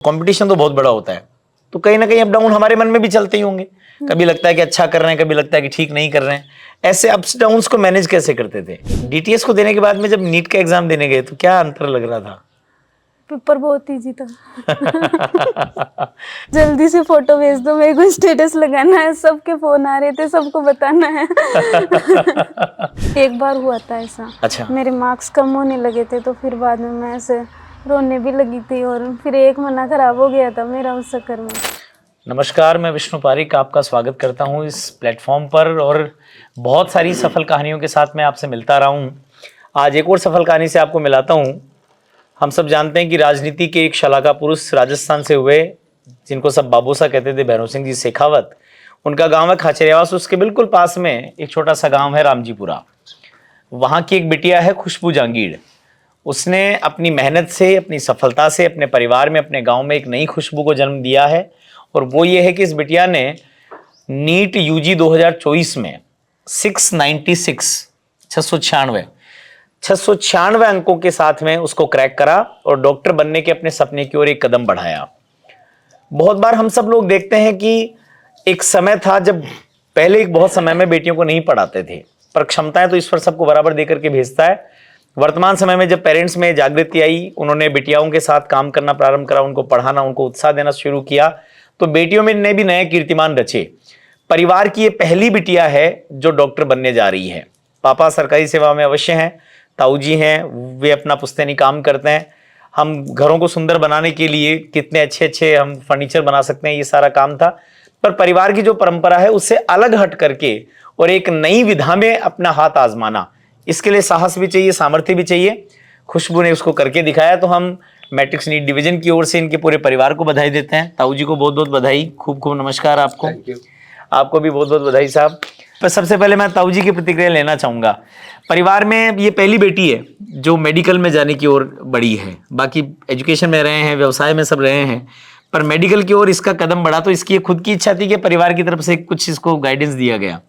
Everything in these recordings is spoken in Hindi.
कंपटीशन तो बहुत बड़ा होता है, तो कहीं ना कहीं अप डाउन हमारे मन में भी चलते ही होंगे। कभी लगता है कि अच्छा कर रहे हैं, कभी लगता है कि ठीक नहीं कर रहे हैं। ऐसे अप्स डाउन्स को मैनेज कैसे करते थे? डीटीएस को देने के बाद में जब नीट का एग्जाम देने गए तो क्या अंतर लग रहा था? पेपर बहुत इजी था। जल्दी से फोटो भेज दो, मेरे को स्टेटस लगाना है, सबके फोन आ रहे थे, सबको बताना है। एक बार हुआ था ऐसा। अच्छा। मेरे मार्क्स कम होने लगे थे तो फिर बाद में मैं ऐसे रोने भी लगी थी और फिर एक महीना खराब हो गया था मेरा उस चक्कर में। नमस्कार, मैं विष्णु पारिक आपका स्वागत करता हूं इस प्लेटफॉर्म पर और बहुत सारी सफल कहानियों के साथ मैं आपसे मिलता रहा हूं। आज एक और सफल कहानी से आपको मिलाता हूं। हम सब जानते हैं कि राजनीति के एक शलाका पुरुष राजस्थान से हुए, जिनको सब बाबूसा कहते थे, भैरव सिंह जी शेखावत। उनका गांव है खाचरियावास, उसके बिल्कुल पास में एक छोटा सा गांव है रामजीपुरा। वहाँ की एक बिटिया है खुशबू जांगीड़। उसने अपनी मेहनत से, अपनी सफलता से अपने परिवार में, अपने गांव में एक नई खुशबू को जन्म दिया है। और वो ये है कि इस बिटिया ने नीट यूजी 2024 में 696 अंकों के साथ में उसको क्रैक करा और डॉक्टर बनने के अपने सपने की ओर एक कदम बढ़ाया। बहुत बार हम सब लोग देखते हैं कि एक समय था जब पहले एक बहुत समय में बेटियों को नहीं पढ़ाते थे, पर क्षमताएं तो ईश्वर सबको बराबर देकर के भेजता है। वर्तमान समय में जब पेरेंट्स में जागृति आई, उन्होंने बेटियाओं के साथ काम करना प्रारंभ करा, उनको पढ़ाना, उनको उत्साह देना शुरू किया, तो बेटियों में ने भी नए कीर्तिमान रचे। परिवार की ये पहली बिटिया है जो डॉक्टर बनने जा रही है। पापा सरकारी सेवा में अवश्य हैं, ताऊ जी हैं, वे अपना पुश्तैनी काम करते हैं। हम घरों को सुंदर बनाने के लिए कितने अच्छे अच्छे हम फर्नीचर बना सकते हैं, ये सारा काम था। पर परिवार की जो परंपरा है उससे अलग हट करके और एक नई विधा में अपना हाथ आजमाना, इसके लिए साहस भी चाहिए, सामर्थ्य भी चाहिए। खुशबू ने उसको करके दिखाया। तो हम मैट्रिक्स नीट डिवीजन की ओर से इनके पूरे परिवार को बधाई देते हैं। ताऊ जी को बहुत बहुत बधाई, खूब खूब नमस्कार आपको। आपको भी बहुत बहुत बधाई साहब। पर सबसे पहले मैं ताऊ जी की प्रतिक्रिया लेना चाहूँगा। परिवार में ये पहली बेटी है जो मेडिकल में जाने की ओर बढ़ी है। बाकी एजुकेशन में रहे हैं, व्यवसाय में सब रहे हैं, पर मेडिकल की ओर इसका कदम बढ़ा। तो इसकी खुद की इच्छा थी कि परिवार की तरफ से कुछ इसको गाइडेंस दिया गया?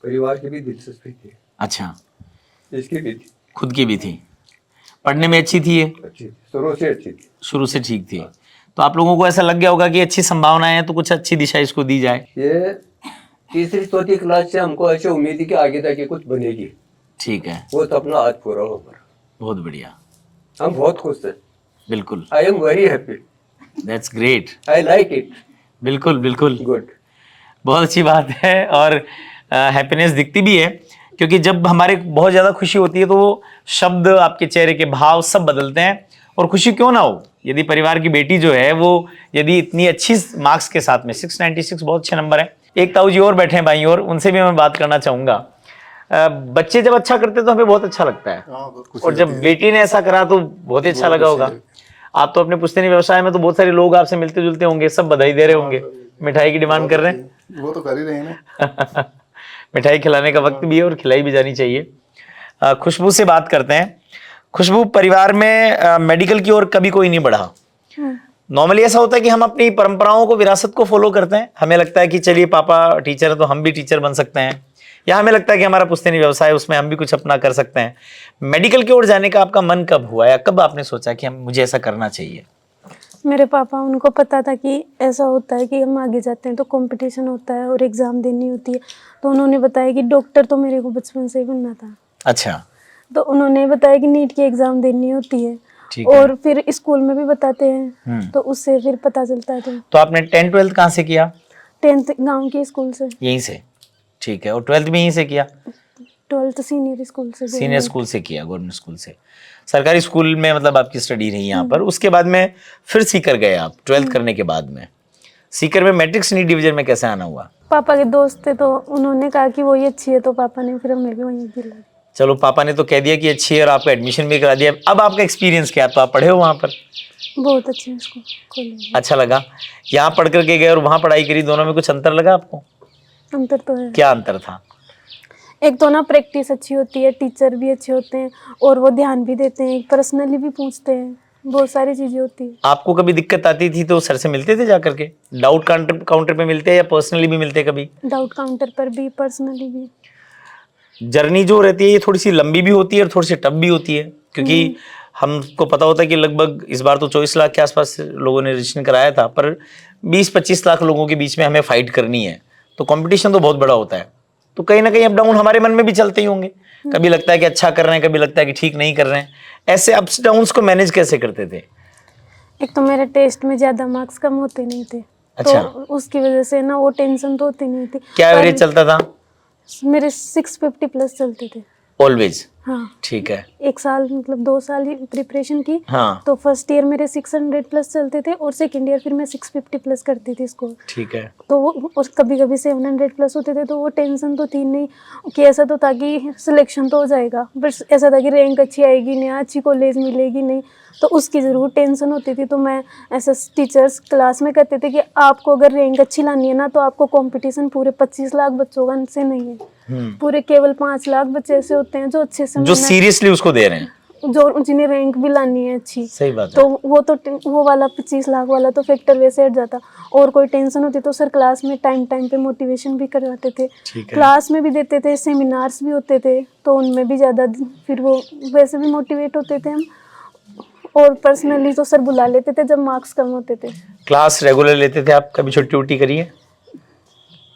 परिवार की भी दिलचस्पी थी। अच्छा, इसकी भी थी, खुद की भी थी। पढ़ने में अच्छी थी ये? अच्छी थी, शुरू से अच्छी थी। शुरू से ठीक थी। तो आप लोगों को ऐसा लग गया होगा कि अच्छी संभावनाएं हैं, तो कुछ अच्छी दिशा इसको दी जाए। ये तीसरी चौथी क्लास से हमको ऐसे उम्मीद थी कि आगे तक ये कुछ बनेगी। ठीक है, वो तो अपना आज पूरा हो गया। बहुत बढ़िया, हम बहुत खुश हैं। बिल्कुल, I am very happy, that's great, I like it. बिल्कुल बिल्कुल, गुड, बहुत अच्छी बात है। और हैप्पीनेस दिखती भी है, क्योंकि जब हमारे बहुत ज़्यादा खुशी होती है तो वो शब्द, आपके चेहरे के भाव सब बदलते हैं। और खुशी क्यों ना हो, यदि परिवार की बेटी जो है वो यदि इतनी अच्छी मार्क्स के साथ में 696 बहुत अच्छे नंबर है। एक ताऊ जी और बैठे हैं भाई, और उनसे भी मैं बात करना चाहूँगा। बच्चे जब अच्छा करते तो हमें बहुत अच्छा लगता है, और जब बेटी ने ऐसा करा तो बहुत ही अच्छा लगा होगा। आप तो अपने पुश्तैनी व्यवसाय में तो बहुत सारे लोग आपसे मिलते जुलते होंगे, सब बधाई दे रहे होंगे, मिठाई की डिमांड कर रहे हैं। वो तो कर ही रहे हैं ना। मिठाई खिलाने का वक्त भी है और खिलाई भी जानी चाहिए। खुशबू से बात करते हैं। खुशबू, परिवार में मेडिकल की ओर कभी कोई नहीं बढ़ा। नॉर्मली ऐसा होता है कि हम अपनी परंपराओं को, विरासत को फॉलो करते हैं। हमें लगता है कि चलिए पापा टीचर है तो हम भी टीचर बन सकते हैं, या हमें लगता है कि हमारा पुश्तैनी व्यवसाय है, उसमें हम भी कुछ अपना कर सकते हैं। मेडिकल की ओर जाने का आपका मन कब हुआ, या कब आपने सोचा कि हम मुझे ऐसा करना चाहिए? मेरे पापा, उनको पता था कि ऐसा होता है कि हम आगे जाते हैं तो कंपटीशन होता है और एग्ज़ाम देनी होती है, तो उन्होंने बताया कि डॉक्टर तो मेरे को बचपन से ही बनना था। अच्छा, तो उन्होंने बताया कि नीट की एग्ज़ाम देनी होती है, ठीक है। और फिर स्कूल में भी बताते हैं, तो उससे फिर पता चलता है। तो आपने 10th-12th कहाँ से किया? 10th गांव के स्कूल से। यहीं से, ठीक है। और 12th भी यहीं से किया? 12th सीनियर स्कूल से। सीनियर स्कूल से किया, गवर्नमेंट स्कूल से, सरकारी स्कूल में मतलब आपकी स्टडी रही यहाँ पर। उसके बाद में फिर सीकर गए आप 12th करने के बाद में। सीकर में मैट्रिक्स नीट डिवीजन में कैसे आना हुआ? पापा के दोस्त थे तो उन्होंने कहा कि वो ही अच्छी है, तो पापा ने फिर हमें भी वहीं दिला। चलो, पापा ने तो कह दिया कि अच्छी है और आपका एडमिशन भी करा दिया। अब आपका एक्सपीरियंस क्या? तो आप पढ़े हो वहाँ पर? बहुत अच्छे स्कूल कॉलेज। अच्छा लगा? यहाँ पढ़ करके गए और वहाँ पढ़ाई करी, दोनों में कुछ अंतर लगा आपको? अंतर तो है। क्या अंतर था? एक तो ना प्रैक्टिस अच्छी होती है, टीचर भी अच्छे होते हैं और वो ध्यान भी देते हैं, पर्सनली भी पूछते हैं, बहुत सारी चीजें होती है। आपको कभी दिक्कत आती थी तो सर से मिलते थे जाकर के? डाउट काउंटर पे मिलते या पर्सनली भी मिलते कभी? डाउट काउंटर पर भी, पर्सनली भी। जर्नी जो रहती है ये थोड़ी सी लंबी भी होती है और थोड़ी सी टफ भी होती है, क्योंकि हमको पता होता है कि लगभग इस बार तो 24 लाख के आसपास लोगों ने रजिस्ट्रेशन कराया था, पर 20-25 लाख लोगों के बीच में हमें फाइट करनी है, तो कंपटीशन तो बहुत बड़ा होता है। तो कहीं ना कहीं अप डाउन हमारे मन में भी चलते ही होंगे, कभी लगता है कि अच्छा कर रहे हैं, कभी लगता है कि ठीक नहीं कर रहे हैं। ऐसे अप्स डाउन्स को मैनेज कैसे करते थे? एक तो मेरे टेस्ट में ज़्यादा मार्क्स कम होते नहीं थे, अच्छा। तो उसकी वजह से ना वो टेंशन तो होती नहीं थी। क्या पर एवरेज चलता था? मेरे 650 प्लस चलते थे। ऑलवेज? हाँ, ठीक है। एक साल मतलब 2 साल ही प्रिपरेशन की, हाँ, तो फर्स्ट ईयर मेरे 600 प्लस चलते थे और सेकंड ईयर फिर मैं 650 प्लस करती थी स्कोर। ठीक है। तो वो और कभी कभी 700 प्लस होते थे, तो वो टेंशन तो थी नहीं कि ऐसा तो था कि सिलेक्शन तो हो जाएगा, बस ऐसा था कि रैंक अच्छी आएगी नहीं, अच्छी कॉलेज मिलेगी नहीं, तो उसकी ज़रूर टेंशन होती थी। तो मैं ऐसे टीचर्स क्लास में कहते थे कि आपको अगर रैंक अच्छी लानी है ना, तो आपको कंपटीशन पूरे 25 लाख बच्चों का से नहीं है, पूरे केवल 5 लाख बच्चे ऐसे होते हैं जो अच्छे से जो सीरियसली उसको दे रहे हैं। जो जिन्हें रैंक भी लानी है अच्छी। सही बात है। तो वो वाला 25 लाख वाला तो फैक्टर वैसे हट जाता। और कोई टेंशन होती तो सर क्लास में टाइम पे मोटिवेशन भी करवाते थे, ठीक है। क्लास में भी देते थे, सेमिनार्स भी होते थे, तो उनमें भी ज़्यादा फिर वो वैसे भी मोटिवेट होते थे हम। और पर्सनली तो सर बुला लेते थे जब मार्क्स कम होते थे। क्लास रेगुलर लेते थे आप? कभी छुट्टी उट्टी करी है?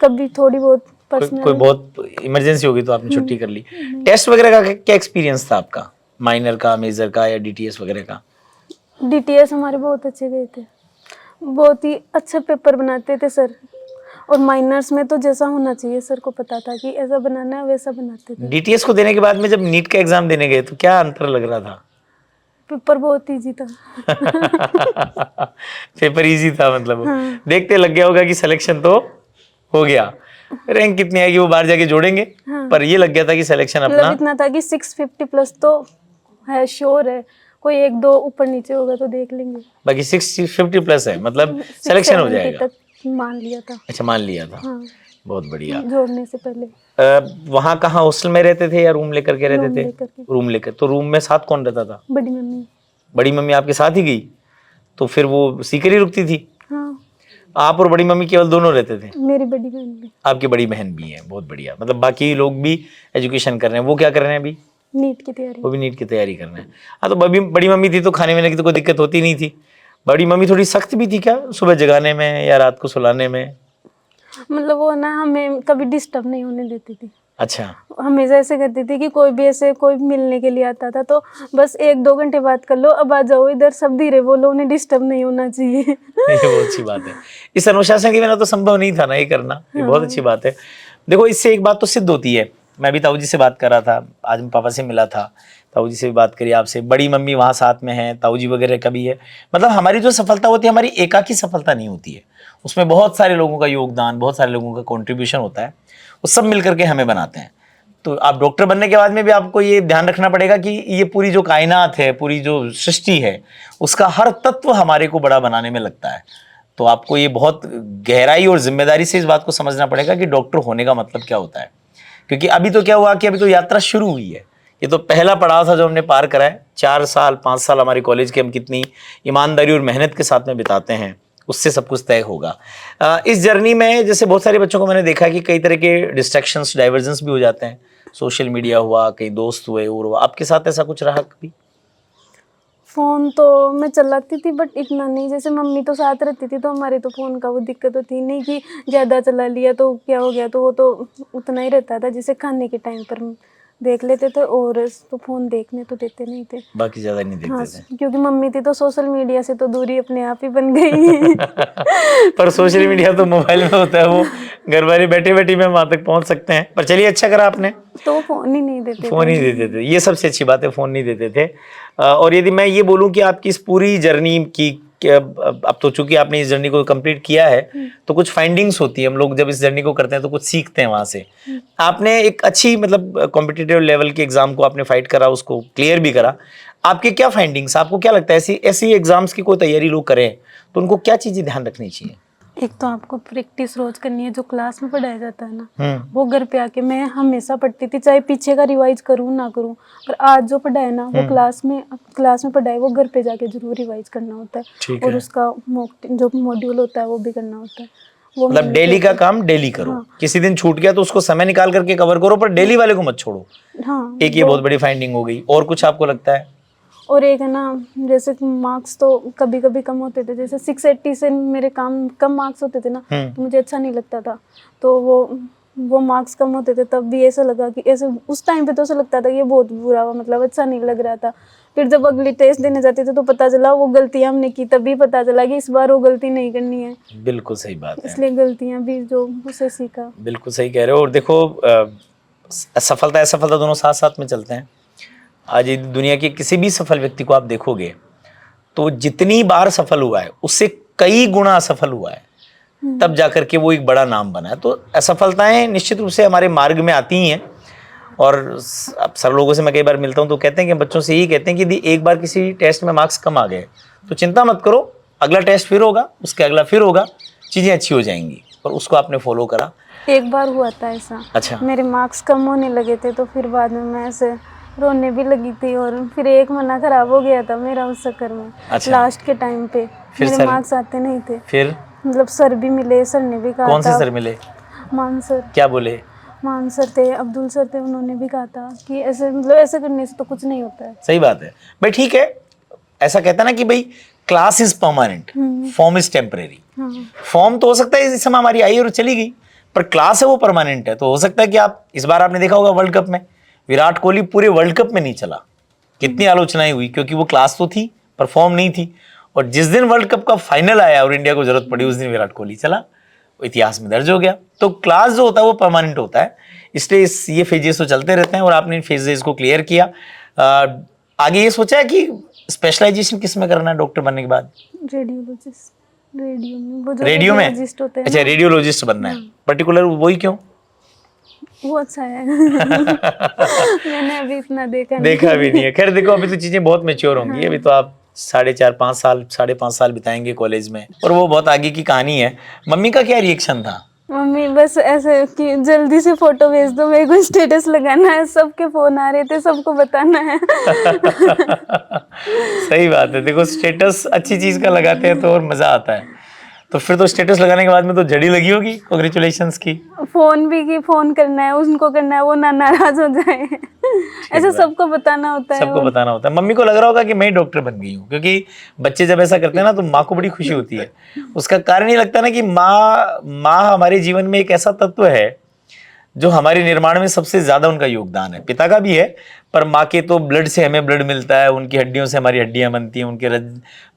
कभी थोड़ी बहुत कोई पर्सनल। बहुत इमरजेंसी होगी तो आपने छुट्टी कर ली। टेस्ट वगैरह का क्या एक्सपीरियंस था आपका? माइनर का, मेजर का या डीटीएस वगैरह का? डीटीएस हमारे बहुत अच्छे गए थे, बहुत ही अच्छे पेपर बनाते थे सर। और माइनर्स में तो जैसा होना चाहिए सर को पता था कि ऐसा बनाना है, वैसा बनाते थे। डीटीएस को देने के बाद में जब नीट का एग्जाम देने गए तो क्या अंतर लग रहा था? पेपर बहुत इजी था। पेपर इजी था मतलब? देखते लग गया होगा कि सिलेक्शन तो हो गया, रैंक कितनी आएगी वो बाहर जाके जोड़ेंगे, पर ये लग गया था कि सिलेक्शन अपना मतलब इतना था कि 650 प्लस तो है, श्योर है, कोई 1-2 ऊपर नीचे होगा तो देख लेंगे। बाकी 650 प्लस है, मतलब सिलेक्शन हो 670 जाएगा। तक मान लिया था। अच्छा, मान लिया था। हाँ, बहुत बढ़िया। जोड़ने से पहले। वहाँ कहाँ हॉस्टल में रहते थे या रूम लेकर के रहते रूम थे? लेकर के। रूम लेकर। तो रूम में साथ कौन रहता था? बड़ी मम्मी। बड़ी मम्मी आपके साथ ही गई? तो फिर वो सीकर ही रुकती थी? हाँ, आप और बड़ी मम्मी केवल दोनों रहते थे? मेरी बड़ी बहन भी। आपकी बड़ी बहन भी है, बहुत बढ़िया। मतलब बाकी लोग भी एजुकेशन कर रहे हैं, वो क्या कर रहे हैं अभी? नीट की तैयारी। वो भी नीट की तैयारी कर रहे हैं। हाँ, तो बड़ी मम्मी थी तो खाने वाने की तो कोई दिक्कत होती नहीं थी। बड़ी मम्मी थोड़ी सख्त भी थी क्या, सुबह जगाने में या रात को सुलाने में? मतलब वो ना हमें कभी डिस्टर्ब नहीं होने देती थी। अच्छा। हमेशा ऐसे करती थी कि कोई भी ऐसे कोई मिलने के लिए आता था तो बस 1-2 घंटे बात कर लो, अब आ जाओ इधर, सब धीरे बोलो, उन्हें डिस्टर्ब नहीं होना चाहिए। ये बहुत अच्छी बात है। इस अनुशासन के बिना तो संभव नहीं था ना ये करना। ये बहुत अच्छी बात है। देखो, इससे एक बात तो सिद्ध होती है। मैं भी ताऊ जी से बात कर रहा था, आज मैं पापा से मिला था, ताऊ जी से भी बात करी आपसे। बड़ी मम्मी वहाँ साथ में है, ताऊ जी वगैरह का भी है। मतलब हमारी जो सफलता होती है, हमारी एकाकी सफलता नहीं होती है, उसमें बहुत सारे लोगों का योगदान, बहुत सारे लोगों का कॉन्ट्रीब्यूशन होता है, वो सब मिल करके हमें बनाते हैं। तो आप डॉक्टर बनने के बाद में भी आपको ये ध्यान रखना पड़ेगा कि ये पूरी जो कायनात है, पूरी जो सृष्टि है, उसका हर तत्व हमारे को बड़ा बनाने में लगता है। तो आपको ये बहुत गहराई और जिम्मेदारी से इस बात को समझना पड़ेगा कि डॉक्टर होने का मतलब क्या होता है। क्योंकि अभी तो क्या हुआ कि अभी तो यात्रा शुरू हुई है, ये तो पहला पड़ाव था जो हमने पार करा है। 4 साल 5 साल हमारे कॉलेज के हम कितनी ईमानदारी और मेहनत के साथ में बिताते हैं, उससे सब कुछ तय होगा। इस जर्नी में जैसे बहुत सारे बच्चों को मैंने देखा कि कई तरह के डिस्ट्रैक्शंस, डाइवर्जेंस भी हो जाते हैं। सोशल मीडिया हुआ, कई दोस्त हुए और हुआ। आपके साथ ऐसा कुछ रहा कभी? फ़ोन तो मैं चलाती थी बट इतना नहीं, जैसे मम्मी तो साथ रहती थी तो हमारे तो फ़ोन का वो दिक्कत होती नहीं कि ज़्यादा चला लिया तो क्या हो गया, तो वो तो उतना ही रहता था, जैसे खाने के टाइम पर देख लेते थे, और तो फ़ोन देखने तो देते नहीं थे। बाकी ज़्यादा नहीं देखते हाँ, थे। क्योंकि मम्मी थी तो सोशल मीडिया से तो दूरी अपने आप ही बन गई। पर सोशल मीडिया तो मोबाइल में होता है, वो घर वाले बैठे बैठे में वहां तक पहुंच सकते हैं। पर चलिए, अच्छा करा आपने, तो वो फ़ोन ही नहीं देते फोन ही देते थे। ये सबसे अच्छी बात है, फोन नहीं देते थे। और यदि मैं ये बोलूं कि आपकी इस पूरी जर्नी की, अब तो चूंकि आपने इस जर्नी को कंप्लीट किया है, तो कुछ फाइंडिंग्स होती है। हम लोग जब इस जर्नी को करते हैं तो कुछ सीखते हैं वहां से। आपने एक अच्छी, मतलब कॉम्पिटिटिव लेवल के एग्जाम को आपने फाइट करा, उसको क्लियर भी करा। आपके क्या फाइंडिंग्स, आपको क्या लगता है ऐसी ऐसी एग्जाम्स की कोई तैयारी लोग करें तो उनको क्या चीजें ध्यान रखनी चाहिए? एक तो आपको प्रैक्टिस रोज करनी है, जो क्लास में पढ़ाया जाता है ना, वो घर पे आके मैं हमेशा पढ़ती थी, चाहे पीछे का रिवाइज करूँ ना करूँ, पर आज जो पढ़ाए ना वो क्लास में पढ़ाए वो घर पे जाके जरूर रिवाइज करना होता है। और उसका जो मॉड्यूल होता है वो भी करना होता है। वो मतलब डेली का काम डेली करो। हाँ। किसी दिन छूट गया तो उसको समय निकाल करके कवर करो, पर डेली वाले को मत छोड़ो। हाँ, एक ये बहुत बड़ी फाइंडिंग हो गई। और कुछ आपको लगता है? और एक है ना, जैसे मार्क्स तो कभी कभी कम होते थे, जैसे 680 से मेरे कम मार्क्स होते थे ना, तो मुझे अच्छा नहीं लगता था। तो वो मार्क्स कम होते थे, तब भी ऐसा लगा कि ऐसे उस टाइम पे तो ऐसा लगता था कि ये बहुत बुरा हुआ, मतलब अच्छा नहीं लग रहा था। फिर जब अगली टेस्ट देने जाते थे तो पता चला वो गलतियां हमने की, तभी पता चला कि इस बार वो गलती नहीं करनी है। बिल्कुल सही बात है, इसलिए गलतियां भी जो उसे सीखा। बिल्कुल सही कह रहे हो। और देखो सफलता असफलता दोनों साथ साथ में चलते हैं। आज ये दुनिया के किसी भी सफल व्यक्ति को आप देखोगे तो जितनी बार सफल हुआ है उससे कई गुना असफल हुआ है, तब जाकर के वो एक बड़ा नाम बना है। तो असफलताएं निश्चित रूप से हमारे मार्ग में आती ही हैं। और अब सब लोगों से मैं कई बार मिलता हूं तो कहते हैं कि बच्चों से यही कहते हैं कि यदि एक बार किसी टेस्ट में मार्क्स कम आ गए तो चिंता मत करो, अगला टेस्ट फिर होगा, उसके अगला फिर होगा, चीज़ें अच्छी हो जाएंगी। और उसको आपने फॉलो करा। एक बार हुआ था ऐसा। अच्छा। मेरे मार्क्स कम होने लगे थे तो फिर बाद में मैं ऐसे रोने भी लगी थी, और फिर एक महीना खराब हो गया था मेरा उस चक्कर में। अच्छा। लास्ट के टाइम पे फिर मेरे सर- मार्क्स आते नहीं थे, फिर मतलब सर भी मिले, सर ने भी कहा कौन से था। सर मिले? मान सर, क्या बोले? मान सर थे, अब्दुल सर थे, उन्होंने भी कहा था कि ऐसे मतलब ऐसे करने से तो कुछ नहीं होता है। सही बात है भाई, ठीक है। ऐसा कहता है ना कि भाई class is permanent, form is temporary. हाँ। फॉर्म तो हो सकता है इस समय हमारी आई और चली गई, पर क्लास है वो परमानेंट है। तो हो सकता है कि आप इस बार आपने देखा होगा वर्ल्ड कप में विराट कोहली पूरे वर्ल्ड कप में नहीं चला, कितनी आलोचनाएं हुई, क्योंकि वो क्लास तो थी पर फॉर्म नहीं थी। और जिस दिन वर्ल्ड कप का फाइनल आया और इंडिया को जरूरत पड़ी उस दिन विराट कोहली चला, वो इतिहास में दर्ज हो गया। तो क्लास जो होता है वो परमानेंट होता है, इसलिए ये फेजेस तो चलते रहते हैं और आपने इन फेजेस को क्लियर किया। आगे ये सोचा है कि स्पेशलाइजेशन किस में करना है डॉक्टर बनने के बाद? रेडियोलॉजिस्ट, रेडियो में, वो जो रेडियो में? रेडियोलॉजिस्ट होते हैं अच्छा, ना, रेडियोलॉजिस्ट बनना है। पर्टिकुलर वही क्यों? वो अच्छा है। मैंने अभी इतना देखा नहीं। देखा भी नहीं है। खैर देखो, अभी तो चीजें बहुत मैच्योर होंगी। अभी तो आप 4.5 साल बिताएंगे कॉलेज में, और वो बहुत आगे की कहानी है। मम्मी का क्या रिएक्शन था? मम्मी बस ऐसे कि जल्दी से फोटो भेज दो, मेरे को स्टेटस लगाना है, सबके फोन आ रहे थे, सबको बताना है। सही बात है। देखो स्टेटस अच्छी चीज का लगाते हैं तो और मजा आता है। तो फिर तो स्टेटस लगाने के बाद में तो झड़ी लगी होगी कांग्रेचुलेशंस की। फोन भी की फोन करना है, उनको करना है, वो ना नाराज हो जाए। ऐसे सबको बताना होता है। सबको बताना होता है। मम्मी को लग रहा होगा कि मैं ही डॉक्टर बन गई हूँ, क्योंकि बच्चे जब ऐसा करते हैं ना तो माँ को बड़ी खुशी होती है। उसका कारण ये लगता है ना कि माँ हमारे जीवन में एक ऐसा तत्व है जो हमारे निर्माण में सबसे ज्यादा उनका योगदान है। पिता का भी है, पर माँ के तो ब्लड से हमें ब्लड मिलता है, उनकी हड्डियों से हमारी हड्डियां बनती हैं, उनके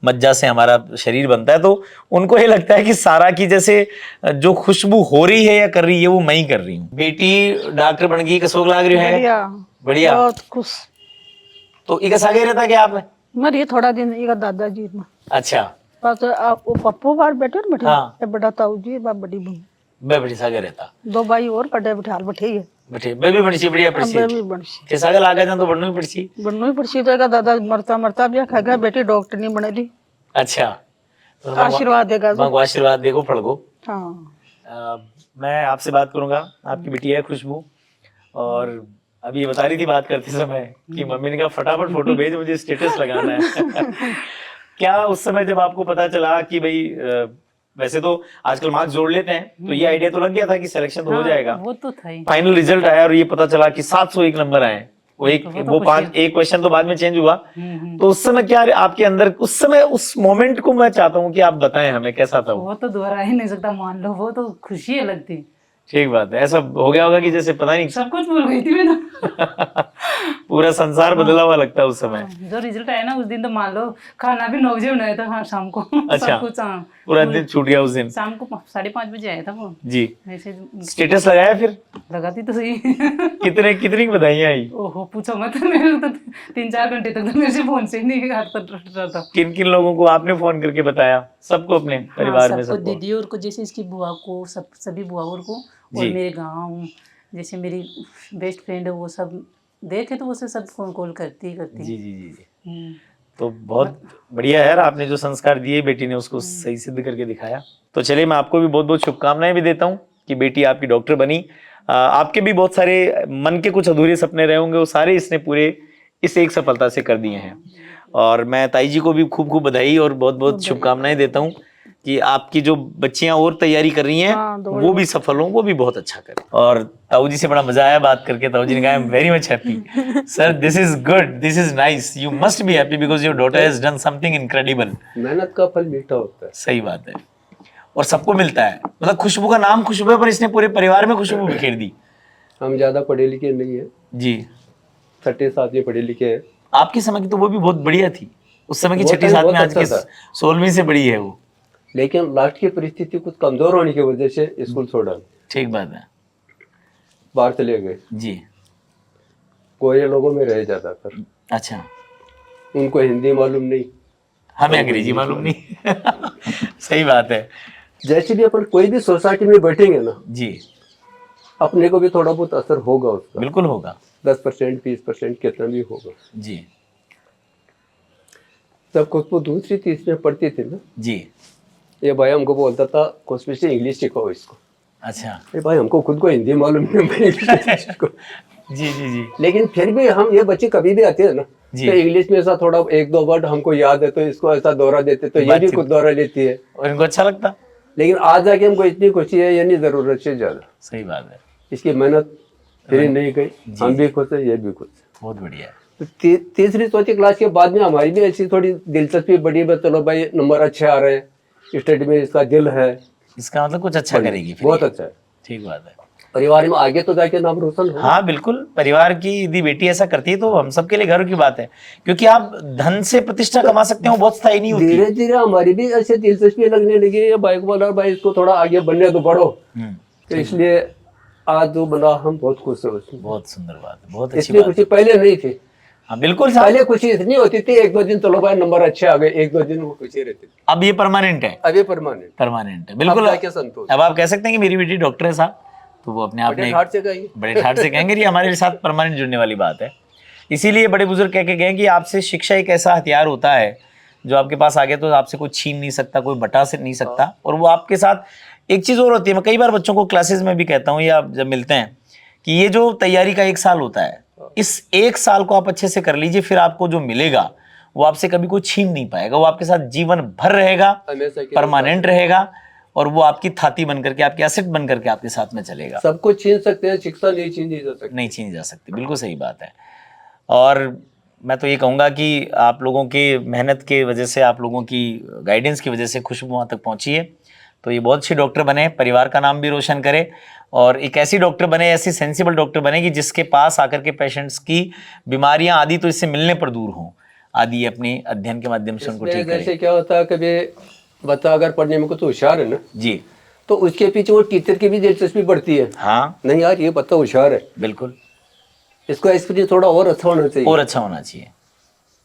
मज्जा से हमारा शरीर बनता है। तो उनको ये लगता है कि सारा की जैसे जो खुशबू हो रही है या कर रही है वो मैं ही कर रही हूँ। बेटी डॉक्टर बन गई, कसोग लाग रही है? बढ़िया, बढ़िया, बहुत खुश। तो इका सागे रहता क्या आप? मरिए थोड़ा दिन इका दादाजी में। अच्छा, बस आप वो पप्पू बार बैठे ना बैठे, हाँ। ये बड़ा ताऊ जी बाप बड़ी बहू, मैं बड़ी सागे रहता। 2 भाई और बड़े बिठाल बैठे है। बैठे मैं भी बड़ी सी बढ़िया अब पड़सी भी बनसी के सागे लागा जान तो बढ़नो ही पड़सी। बननो ही पड़सी। तो एका दादा मरता मरता भी खा गया, बेटी डॉक्टर नहीं बनेली। अच्छा, तो आशीर्वाद देगा जो। भगवान आशीर्वाद देखो फड़को। हाँ, मैं आपसे बात करूंगा, आपकी बेटी है खुशबू, और अभी ये बता रही थी बात करते समय कि मम्मी ने कहा फटाफट फोटो भेज, मुझे स्टेटस लगाना है। क्या उस समय जब आपको पता चला कि भाई वैसे तो आजकल मार्क्स जोड़ लेते हैं, तो ये आइडिया तो लग गया था कि सिलेक्शन तो हो जाएगा, वो तो था ही। फाइनल रिजल्ट आया और ये पता चला कि 701 नंबर आए, वो एक वो 5 एक क्वेश्चन तो बाद में चेंज हुआ। तो उस समय क्या आपके अंदर उस समय उस मोमेंट को मैं चाहता हूँ कि आप बताएं हमें कैसा था वो। तो दोहरा ही नहीं सकता, मान लो वो तो खुशी अलग थी। ठीक बात है। ऐसा हो गया होगा कि जैसे पता नहीं सब कुछ भूल गई थी मैं तो। पूरा संसार बदला हुआ लगता है उस समय। जो रिजल्ट आया ना उस दिन तो मान लो खाना भी 9 बजे बनाया था। हाँ, शाम को। अच्छा, सब कुछ, हाँ, पूरा दिन छूट गया उस दिन। शाम को 5:30 बजे आया था वो। जी, वैसे स्टेटस लगाया फिर? लगाती तो सही। कितनी बधाइयां आई? ओहो पूछो मत, मेरे तो 3-4 घंटे तक तो मेरे से फोन से ही नहीं हाथ पर रहा था। किन किन लोगों को आपने फोन करके बताया? सबको अपने परिवार में? सबको, सबको? दीदी और को, जैसे इसकी बुआ को, सभी बुआ और को, और जी। मेरे गांव, जैसे मेरी बेस्ट फ्रेंड है वो सब देखे तो वो से सब फोन कॉल करती जी जी जी जी। हम्म। तो बहुत बढ़िया है यार, आपने जो संस्कार दिए बेटी ने उसको सही सिद्ध करके दिखाया। तो चलिए, मैं आपको भी बहुत बहुत शुभकामनाएं भी देता हूँ कि बेटी आपकी डॉक्टर बनी। आपके भी बहुत सारे मन के कुछ अधूरे सपने रहे होंगे, वो सारे इसने पूरे इस एक सफलता से कर दिए हैं। और मैं ताई जी को भी खूब खूब बधाई और बहुत बहुत शुभकामनाएं देता हूँ कि आपकी जो बच्चियां और तैयारी कर रही हैं हाँ, दो वो भी सफल हों, वो भी बहुत अच्छा करें। और ताऊ जी से बड़ा मजा आया बात करके। ताऊ जी ने कहा I am very much happy sir, this is good, this is nice, you must be happy because your daughter has done something incredible. मेहनत का फल मीठा होता है। सही बात है, और सबको मिलता है। मतलब खुशबू का नाम खुशबू है, पर इसने पूरे परिवार में खुशबू बिखेर दी। हम ज्यादा पढ़े लिखे नहीं है, जी, 6 7 पढ़े लिखे हैं। आपके समय की तो वो भी बहुत बढ़िया थी, उस समय की वो 6ठी टाइम 7 में, बहुत आज की अच्छा था। 16वीं से बड़ी है वो। लेकिन लास्ट की परिस्थिति कुछ कमजोर होने की वजह से स्कूल छोड़ा, ठीक बात है बाहर चले गए। जी। कोई लोगों में रह जाता फिर, अच्छा, उनको हिंदी मालूम नहीं, हमें अंग्रेजी मालूम नहीं सही बात है जैसे भी अपन कोई भी सोसाइटी में बैठेंगे ना, जी, अपने को भी थोड़ा बहुत असर होगा उसका, बिल्कुल होगा 10% 20% कितना भी होगा। जी जब खुशबू दूसरी तीसरी में पढ़ती थी ना, जी। ये भाई हमको बोलता था खुशबू से इंग्लिश सिखाओ इसको। अच्छा, अरे भाई हमको खुद को हिंदी मालूम नहीं, मैं इंग्लिश सिखाऊं। जी जी जी लेकिन फिर भी हम ये बच्चे कभी भी आते हैं ना, जी। तो इंग्लिश में ऐसा थोड़ा 1 2 वर्ड हमको याद है तो इसको ऐसा दोहरा देते, तो ये भी बातचीत। कुछ दोहरा लेती है। और इनको अच्छा लगता। लेकिन आज जाके हमको इतनी खुशी है, यानी जरूरत से ज्यादा। सही बात है, इसकी मेहनत फिर नहीं गई, हम भी खुश है, ये भी खुश है। बहुत बढ़िया है। तो तीसरी चौथी क्लास के बाद में हमारी भी ऐसी थोड़ी दिलचस्पी बढ़ी है, चलो भाई नंबर अच्छे आ रहे हैं, स्टडी में इसका दिल है, इसका मतलब कुछ अच्छा करेगी फिर। बहुत अच्छा है। ठीक बात है। परिवार में आगे तो जाके नाम रोशन हो। हाँ बिल्कुल, परिवार की यदि बेटी ऐसा करती है तो हम सबके लिए गर्व की बात है, क्योंकि आप धन से प्रतिष्ठा कमा सकते हो, बहुत स्थायी नहीं होती। धीरे धीरे हमारी भी ऐसे दिलचस्पी लगने लगी, ये बाइक वाला भाई इसको थोड़ा आगे बढ़ने तो बढ़ो, तो इसलिए आज जो बना हम बहुत खुश है उसमें। बहुत सुंदर बात है, बहुत अच्छी इसलिए बात है। खुशी पहले नहीं थी। हाँ बिल्कुल साहब। पहले खुशी इतनी होती थी 1 2 दिन चलो भाई नंबर अच्छे आ गए, 1 2 दिन वो खुशी रहती थी। अब ये परमानेंट है, अब ये परमानेंट, परमानेंट है बिल्कुल। अब जाके संतोष। अब आप कह सकते हैं कि मेरी बेटी डॉक्टर है साहब, तो वो अपने आप बड़े में ठाट से कहिए। बड़े ठाट से कहेंगे, ये हमारे साथ परमानेंट जुड़ने वाली बात है। इसीलिए बड़े बुजुर्ग कह के गए कि आपसे शिक्षा एक ऐसा हथियार होता है जो आपके पास आ गया तो आपसे कोई छीन नहीं सकता, कोई बटा से नहीं सकता। और वो आपके साथ एक चीज़ और होती है, मैं कई बार बच्चों को क्लासेस में भी कहता हूँ या जब मिलते हैं, कि ये जो तैयारी का 1 साल होता है, इस 1 साल को आप अच्छे से कर लीजिए, फिर आपको जो मिलेगा वो आपसे कभी कोई छीन नहीं पाएगा, वो आपके साथ जीवन भर रहेगा, हमेशा के परमानेंट रहेगा, और वो आपकी थाती बन करके, आपकी एसेट बन करके आपके साथ में चलेगा। सबको छीन सकते हैं, शिक्षा नहीं छीनी जा सकती। नहीं छीनी जा सकती, बिल्कुल सही बात है। और मैं तो ये कहूँगा कि आप लोगों के मेहनत के वजह से, आप लोगों की गाइडेंस की वजह से खुशबू वहाँ तक पहुँची है, तो ये बहुत अच्छी डॉक्टर बने, परिवार का नाम भी रोशन करे, और एक ऐसी डॉक्टर बने, ऐसी सेंसिबल डॉक्टर बने कि जिसके पास आकर के पेशेंट्स की बीमारियां आदि तो इससे मिलने पर दूर हों, आदि अपने अध्ययन के माध्यम से उनको इसमें ठीक करे। जैसे क्या होता है, कभी बच्चा अगर पढ़ने में कुछ होशियार है ना, जी तो उसके पीछे वो टीचर की भी दिलचस्पी बढ़ती है। हाँ नहीं यार ये बच्चा होशियार है, बिल्कुल, इसका एक्सपीरियंस थोड़ा और अच्छा होना चाहिए। और अच्छा होना चाहिए,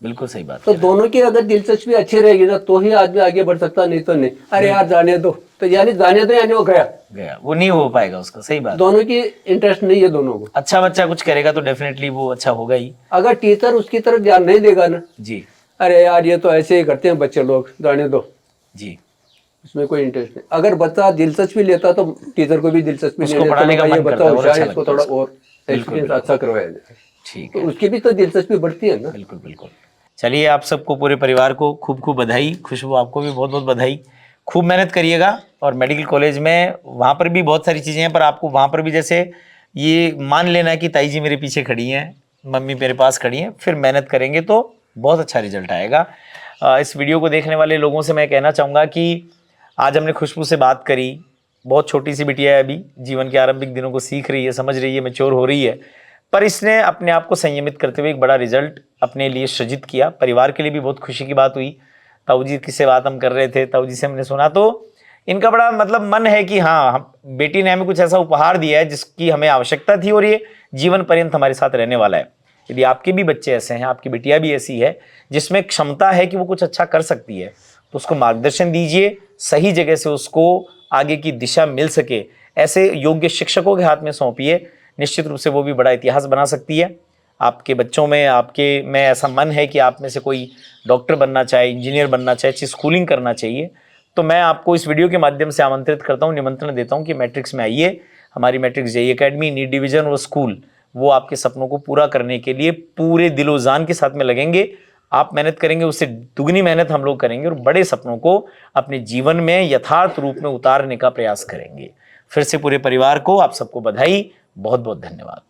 बिल्कुल सही बात तो है। दोनों की अगर दिलचस्पी अच्छी रहेगी ना, तो ही आदमी आगे बढ़ सकता, नहीं तो नहीं। अरे यार जाने दो, तो यानी जाने दो यानी वो गया, गया वो नहीं हो पाएगा उसका। सही बात है। दोनों की इंटरेस्ट नहीं है दोनों को। अच्छा बच्चा कुछ करेगा तो डेफिनेटली वो अच्छा होगा ही। अगर टीचर उसकी तरफ ध्यान नहीं देगा ना, जी अरे यार ये तो ऐसे ही करते हैं बच्चे लोग, जाने दो, जी, उसमें कोई इंटरेस्ट नहीं। अगर बच्चा दिलचस्पी लेता तो टीचर को भी दिलचस्पी उसको लेने, पढ़ाने चलो का भाई ये मन बच्चा करता है और होशियार है, अच्छा इसको लगता है थोड़ा उसको। और एक्सपीरियंस अच्छा करवाया जाए, ठीक तो है, उसकी भी तो दिलचस्पी बढ़ती है ना। बिल्कुल बिल्कुल। चलिए, आप सबको, पूरे परिवार को खूब खूब बधाई। खुशबू आपको भी बहुत बहुत बधाई। खूब मेहनत करिएगा, और मेडिकल कॉलेज में वहाँ पर भी बहुत सारी चीज़ें हैं, पर आपको वहाँ पर भी जैसे ये मान लेना है कि ताई जी मेरे पीछे खड़ी हैं, मम्मी मेरे पास खड़ी हैं, फिर मेहनत करेंगे तो बहुत अच्छा रिजल्ट आएगा। इस वीडियो को देखने वाले लोगों से मैं कहना चाहूँगा कि आज हमने खुशबू से बात करी। बहुत छोटी सी बिटिया है, अभी जीवन के आरंभिक दिनों को सीख रही है, समझ रही है, मैच्योर हो रही है, पर इसने अपने आप को संयमित करते हुए एक बड़ा रिजल्ट अपने लिए सृजित किया। परिवार के लिए भी बहुत खुशी की बात हुई। ताऊ जी की से बात हम कर रहे थे, ताऊ जी से हमने सुना, तो इनका बड़ा मतलब मन है कि हाँ, बेटी ने हमें कुछ ऐसा उपहार दिया है जिसकी हमें आवश्यकता थी, और ये जीवन पर्यंत हमारे साथ रहने वाला है। यदि आपके भी बच्चे ऐसे हैं, आपकी बिटिया भी ऐसी है जिसमें क्षमता है कि वो कुछ अच्छा कर सकती है, तो उसको मार्गदर्शन दीजिए, सही जगह से उसको आगे की दिशा मिल सके ऐसे योग्य शिक्षकों के हाथ में सौंपिए। निश्चित रूप से वो भी बड़ा इतिहास बना सकती है। आपके बच्चों में, आपके में ऐसा मन है कि आप में से कोई डॉक्टर बनना चाहे, इंजीनियर बनना चाहे, अच्छी स्कूलिंग करना चाहिए, तो मैं आपको इस वीडियो के माध्यम से आमंत्रित करता हूँ, निमंत्रण देता हूँ कि मैट्रिक्स में आइए। हमारी matrix JEE academy, NEET division और स्कूल, वो आपके सपनों को पूरा करने के लिए पूरे दिलो जान के साथ में लगेंगे। आप मेहनत करेंगे उससे दुगनी मेहनत हम लोग करेंगे और बड़े सपनों को अपने जीवन में यथार्थ रूप में उतारने का प्रयास करेंगे। फिर से पूरे परिवार को, आप सबको बधाई, बहुत बहुत धन्यवाद।